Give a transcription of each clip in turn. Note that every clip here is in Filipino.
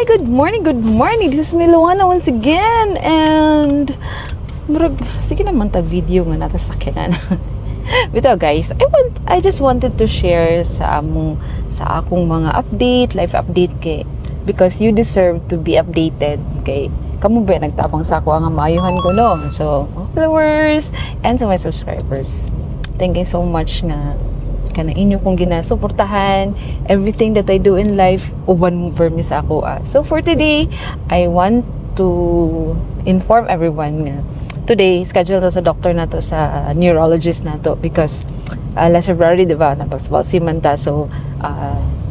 good morning. This is Miluana once again. And murag, sige naman ta video nga natin sakyanan. Bito guys, I just wanted to share sa akong mga life update kay because you deserve to be updated kay kamo ba nagtabang sa ako ang maayuhan ko no. So, followers and to my subscribers. Thank you so much nga kana inyo kong ginasuportahan everything that I do in life uban mo permis ako. So for today, I want to inform everyone nga today, schedule to sa doctor na to, sa neurologist na to because last February, diba, napagsiman ta. So,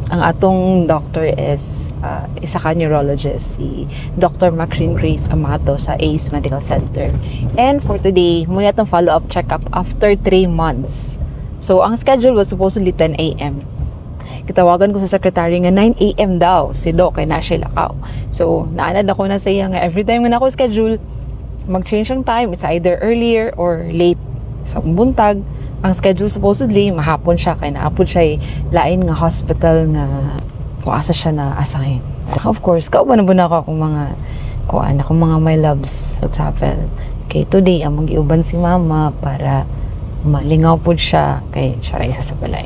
ang atong doctor is isa ka neurologist, si Dr. Macrin Grace Amato sa ACE Medical Center. And for today, muna itong follow-up check-up after 3 months. So, ang schedule was supposedly 10 a.m. Kitawagan ko sa secretary nga 9 a.m. daw si Doc kay Nashay Lakaw. So, naanad ako na sa iya nga every time na ako schedule, mag-change ang time. It's either earlier or late. Sa buntag, ang schedule supposedly, mahapon siya. Kaya naapod siya lain nga hospital nga kung asa siya na assign. Of course, kauban na ako akong mga my loves sa travel. Kay today, ang mag-iuban si mama para malingaw po siya kay siya isa sa balay.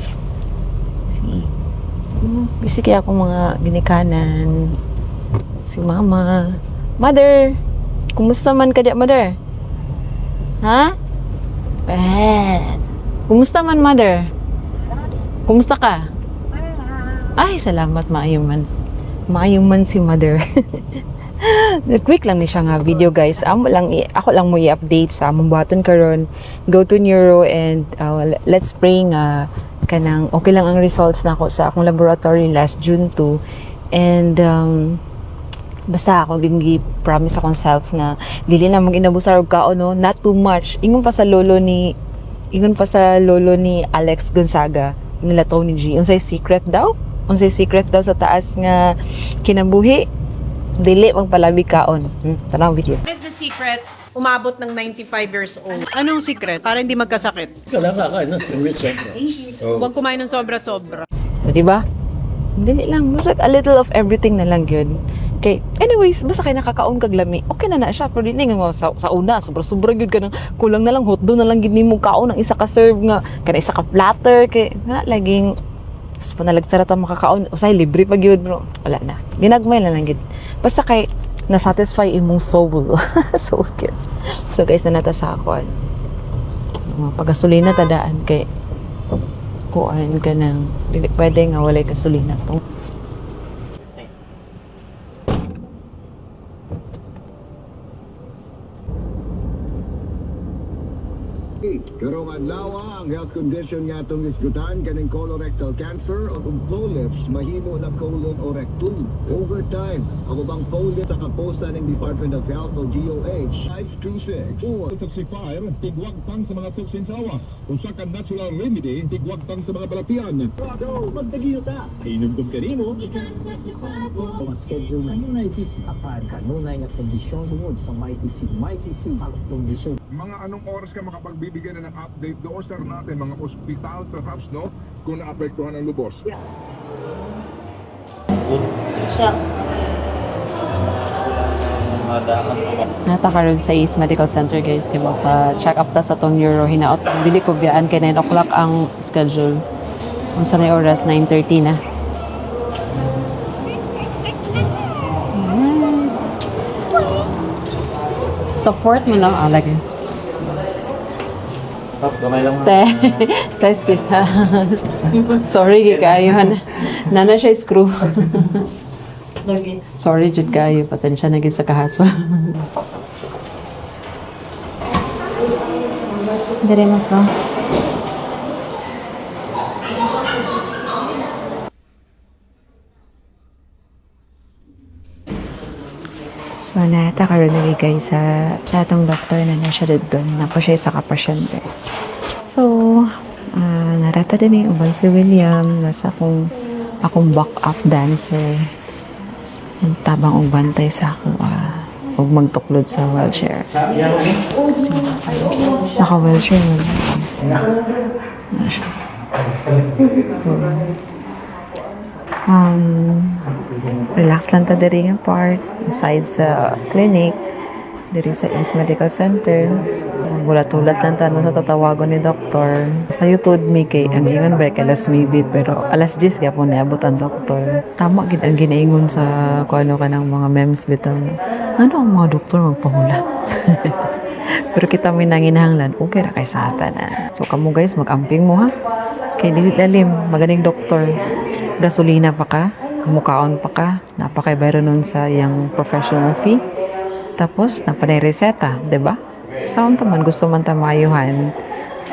Bisik kaya akong mga ginikanan. Si mama. Mother! Kumusta man ka diya, mother? Ha? Kumusta man, mother? Kumusta ka? Ay, salamat, maayuman. Maayuman si mother. Quick lang ni siya nga video, guys. Ako lang mo i-update sa mambuhaton karon. Go to neuro and let's pray nga kanang okay lang ang results nako sa akong laboratory last June 2. And basta ako promise akong self na dili na mag-inabusar og kaon no, not too much. Ingon pa sa lolo ni Alex Gonzaga nila Tony G. Unsay secret daw sa taas nga kinabuhi dili magpalabi kaon. Tanang video. What is the secret? Umabot ng 95 years old. Anong secret? Para hindi magkasakit. Wala ka, no? Huwag kumain ng sobra-sobra. So, diba? Dili lang. Basta a little of everything na lang yun. Okay. Anyways, basta kayo nakakaon kag lami. Okay na siya. Pero dili nga sa una. Sobra-sobra yun ka ng kulang na lang. Hotdog na lang gini mo kaon ng isa ka serve nga. Kana isa ka platter. Kaya na laging panalagsara ta makakaon. Usay libre pag yun bro. Wala na. Ginagmay na lang yun. Basta kay na-satisfy imong soul. So cute. So guys, na nata sa akon. Pagkasulina tadaan kay kuan ka ng dili pwede nga walay kasulina to. Karong adlaw ang health condition nga itong isgutan kaning colorectal cancer o polyps mahimo na colon o rectum. Over time, ang ubang polyps sa kaposa ng Department of Health o DOH 526 or Detoxifier, tigwagtang sa mga toxin sa awas. Usa ka natural remedy, tigwagtang sa mga balatian. Magdagiyo ta. Hinumdum ka nimo. Mas schedule kanunay isip apan kanunay nga kondisyon tungod sa MyTC ang kondisyon. Mga anong oras ka makapagbibigay na ng update doon sir natin, mga ospital perhaps, no? Kung naapektuhan ang lubos. Nata karon sa ACE Medical Center guys kay magpa-check up ta sa tong neuro hinaot. Dili ko biyaan kay 9 o'clock ang schedule. Unsa na oras 9:30 na. Support mo lang lagi. Gamay lang. Test kisa. Sorry kayo nana siya screw. Sorry jud kayo, pasensya na gid sa kahaso. Dire mas ba? So, nata karon na guys sa atong doktor na siya doon. Napo siya sa kapasyente. So, narata din yung ubang si William. Nasa akong backup dancer. Ang tabang og bantay sa ako. Huwag magtuklod sa wheelchair. Kasi naka-wheelchair mo. So, Relax lang ta diri nga part aside sa clinic diri sa East Medical Center. Gulat-ulat lang ta no sa tatawagon ni doktor. Sa YouTube mi kay ang ingon ba kay alas maybe pero alas 10 gyapon niabot ang doktor. Tama gid ang ginaingon sa kuano kanang mga memes bitaw. Ano ang mga doktor magpahula? Pero kita may nanginahanglan, okay ra kay sa atanan. So kamo guys, mag-amping mo ha. Kay dili lalim, maganing doktor. Gasolina pa ka, kamukaon pa ka, napakay bayro nun sa iyang professional fee. Tapos, napanay reseta, di ba? Saan man gusto man ta maayuhan,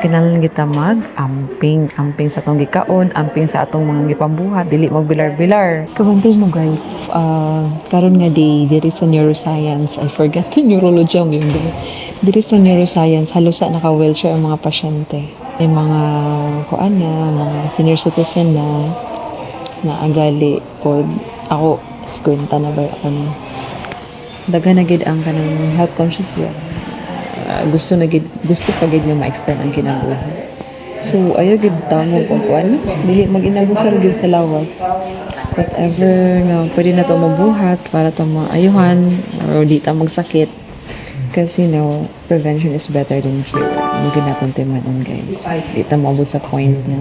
kinahanglan kita mag-amping. Amping sa atong gikaon, amping sa atong mga gipambuhat, dili magbilar-bilar. Kabantay mo guys, karon nga day, diri sa neuroscience, I forgot the neurology ang yun. Diri sa neuroscience, halos sa naka-wheelchair ang mga pasyente. May mga kuan na, mga senior citizen na agali pod ako kwenta na ba ako na daga na gid ang kanang health conscious yan. Gusto pa gid nga ma-extend ang kinabuhi. So ayo gid tamo pag kuan dili mag-inabusar gid sa lawas. Whatever nga pwede na to mabuhat para to maayuhan or di ta magsakit. Kasi prevention is better than cure. Mugin natin timanon guys. Di ta maabot sa point na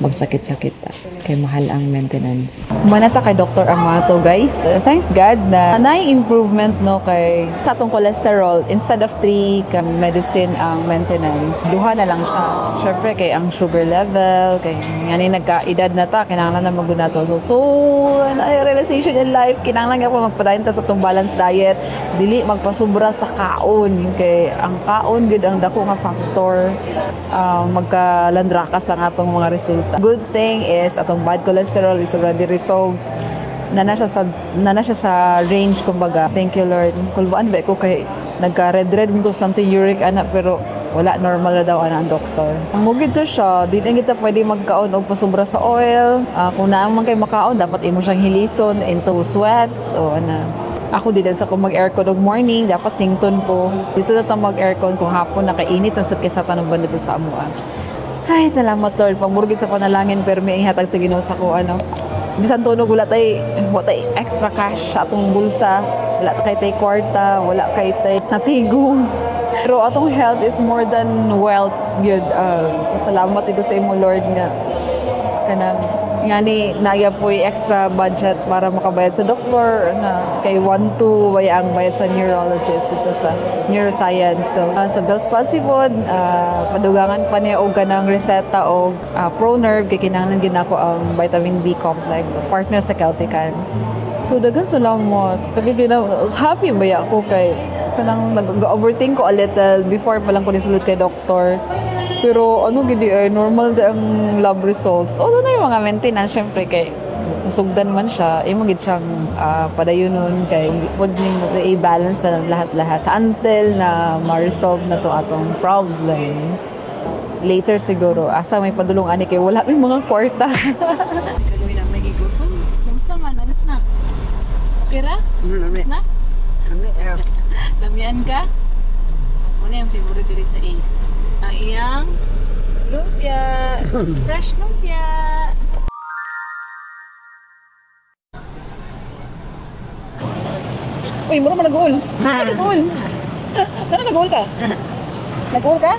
magsakit-sakit ta. Kay mahal ang maintenance. Manata kay Dr. Amato guys. Thanks God na improvement no kay sa atong cholesterol. Instead of 3 ka medicine ang maintenance, 2 na lang siya. Syempre kay ang sugar level, kay ngani nagka-edad na ta, kinahanglan na maguna to. So realization in life, kinahanglan ako magpadayon ta sa atong balanced diet. Dili magpasubra sa kaon. Kay ang kaon gud ang dako nga factor magkalandra ka sa atong mga resulta. Good thing is atong bad cholesterol is already resolved. Nana siya sa range kumbaga. Thank you Lord. Kulbaan ba ko kay nagka-red mo to something uric anak pero wala normal na daw ang doktor. Mugid to siya, di na kita pwede magkaon og pasubra sa oil. Kung naang man kay makaon, dapat imo siyang hilison into sweats o ana. Ako din sa kung mag-aircon og morning, dapat sington ko. Dito na ta mag-aircon kung hapon nakainit ang sakit sa tanong dito sa amuan. Ay, salamat Lord. Pagmurgit sa panalangin, pero may ihatag sa Ginoo sa ko, bisan tunog, wala tay extra cash sa atong bulsa. Wala tay kwarta, wala kay tay natigong. Pero atong health is more than wealth. Good. Salamat ko sa imo, Lord, nga ngani naya po extra budget para makabayad sa doktor na kay 1-2 way ang bayad sa neurologist ito sa neuroscience. So sa Bell's Palsy pod padugangan pa niya og kanang reseta og ProNerve kay kinahanglan gid nako ang vitamin B complex partner sa Celtican. So dagan salamat. Talaga na happy ba ako kay kanang nag-overthink ko a little before pa lang ko nisulod kay doktor. Pero gidi normal ang lab results. Na yung mga maintenance syempre kay nasugdan man siya, imo gid siyang padayunon kay wag ning i-balance na lahat-lahat until na ma-resolve na to atong problem. Later siguro asa may padulong ani kay wala may mga kwarta. Kagawin ang magigot. Kumusta man? Alas na? Okay ra? Alas na? Damian ka? Ano yung favorite diri sa Ace? Ang iyang lumpia. Fresh lumpia. Uy, mura man nag-uul. Nag-uul. Kano nag-uul ka? Nag-uul ka?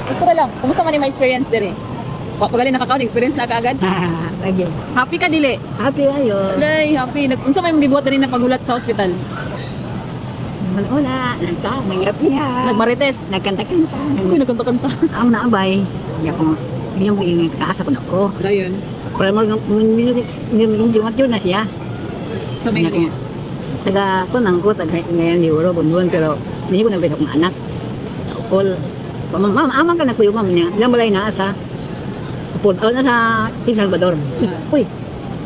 Gusto na lang. Kumusta man yung my experience diri? Pagaling nakakaon, experience na kaagad? Lagi. Happy ka dili? Happy ayo. Alay, happy. Unsa may mong gibuhat diri na pagulat sa ospital? Una, nagka niya. Nagmarites. Nagkanta-kanta. Uy, nagkanta-kanta. Ang naabay. Yung kaasa ko na ko. Dayon. Pero minunjumat yun na siya. Sa may ko. Taga ko nang ko, taga ngayon ni Uro, bunduan, pero hindi ko nabay akong anak. Upol. Amang ka na kuyo ma'am niya. Ilang balay na sa Upol. Na sa El Salvador. Uy.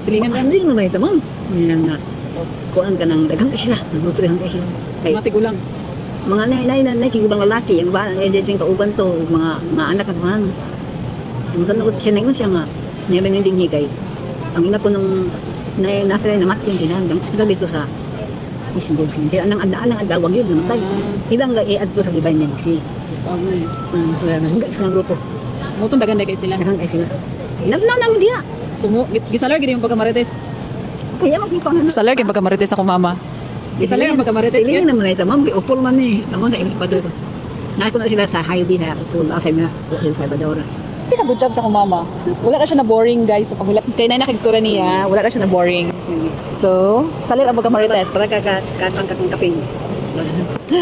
Silingan ka? Hindi mo ba ito ma'am? Yan na. Kuan ka ng dagang ka sila. Naglutulihan ka sila. Mati gulang. Mga naikigubang lalaki, yung ba, yung kauban to, mga anak at mga ang tanong ko, siya siya nga, niya rin yung higay. Ang ina ko nung nasa rin namat yung tinahang, hospital dito sa Isbog. Kaya anang adawag yun, namatay. Ibang i-add ko sa ibang niya, si so yan, hanggang sa grupo. Mutong dagan kay sila. Hanggang sila. Naman din na. Sumo, gisalar gid yung pagkamarites. Kaya magpipang ano. Salar kay pagkamarites ako mama. Gisalar yung pagkamarites. Pilingin naman na ito, ma'am. Upol man eh. Ako na ilang padoro. Nakita na sila sa highway na upol. Ako sa mga El Salvador. Good job sa akong mama. Wala na siya na boring guys sa paghulat. Kay na nakigstura niya, wala na siya na boring. So, salir ang pagkamarites. Para kakatang kakaping.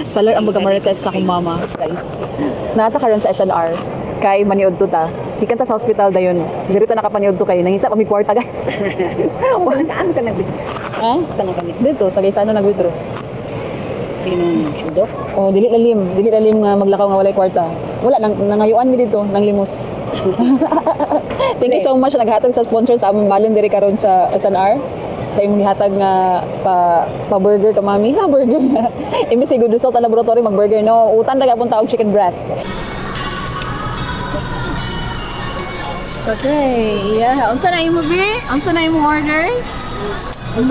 Salir ang pagkamarites sa akong mama, guys. Nata karon sa SNR. Kay maniod to ta. Ikan ta sa hospital dayon. Dirito nakapaniod to kay nangisa kami kwarta guys. Ano ka nag-withdraw? Ha? Tanong kami. Dito sa Gaisano nag-withdraw. Pinong sudo. Oh, dili lalim nga maglakaw nga walay kwarta. Wala nangayuan mi dito nang limos. Thank you so much naghatag sa sponsor sa among balon diri karon sa SNR. Sa imong gihatag nga pa-burger ka mami. Ha, burger. Imbis siguro sa laboratory mag-burger no. Utan ra gyapon taog chicken breast. Okay, yeah. Unsa na imo bi? Unsa na imo order? And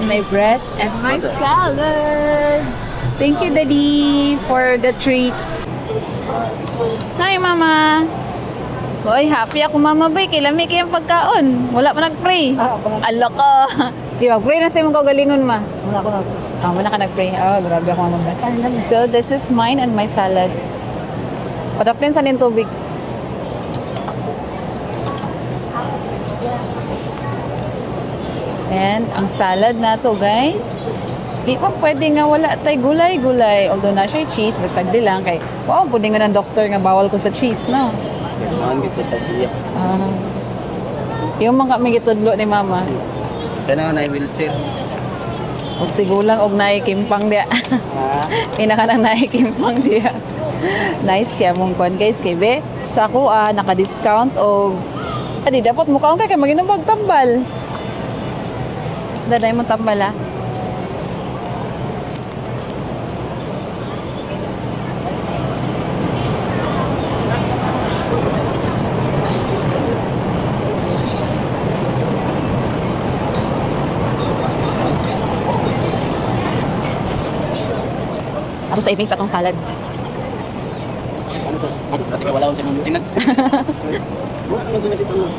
my breast and my salad. Thank you, Daddy, for the treats. Hi, Mama. Boy, happy ako, Mama, bay. Kilami kayang pagkaon. Wala pa nag-pray. Ala ka. Di ba, pray na sa imong kagalingon, ma. Wala ko na. Wala ka nag-pray. Oh, grabe ako, Mama. So, this is mine and my salad. Padaplin sa nin tubig. And ang salad na to guys, di pa pwede nga wala tay gulay-gulay. Although na siya cheese, basag di lang kay wow, pwede nga ng doktor nga bawal ko sa cheese, no? Kailangan sa tagiya. Yung mga may gitudlo ni mama. Kailangan na wheelchair. Og sigulang og naikimpang dia. Pinaka nang naikimpang dia. Nice kaya mong kon guys kay be. Sa ako naka-discount og adi dapat mukhaon kay maginom magtambal. Daday mo tambal ah. Ako sa savings atong salad. Ano sa? Dati ka wala akong sa mga maintenance. Wala naman sa nakita mo.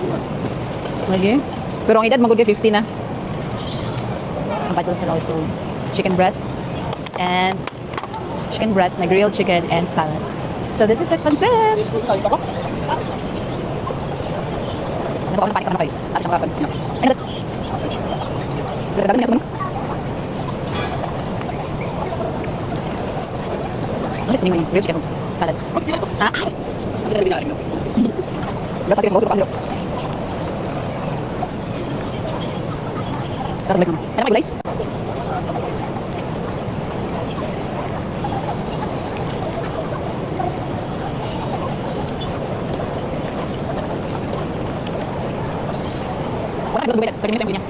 Okay. Pero ang edad magod 50 na. Ang vital and also chicken breast na grilled chicken and salad. So this is it, pansit. Ano ba ang panik sa mga kayo? At sa mga kapan. Ano ba? Dagan niya ito mo? Ano sa grilled chicken salad? Ha? Dapat ito mo ito panglo. Dapat mo ito. Ano magulay? Wala, pwede mo sa niya.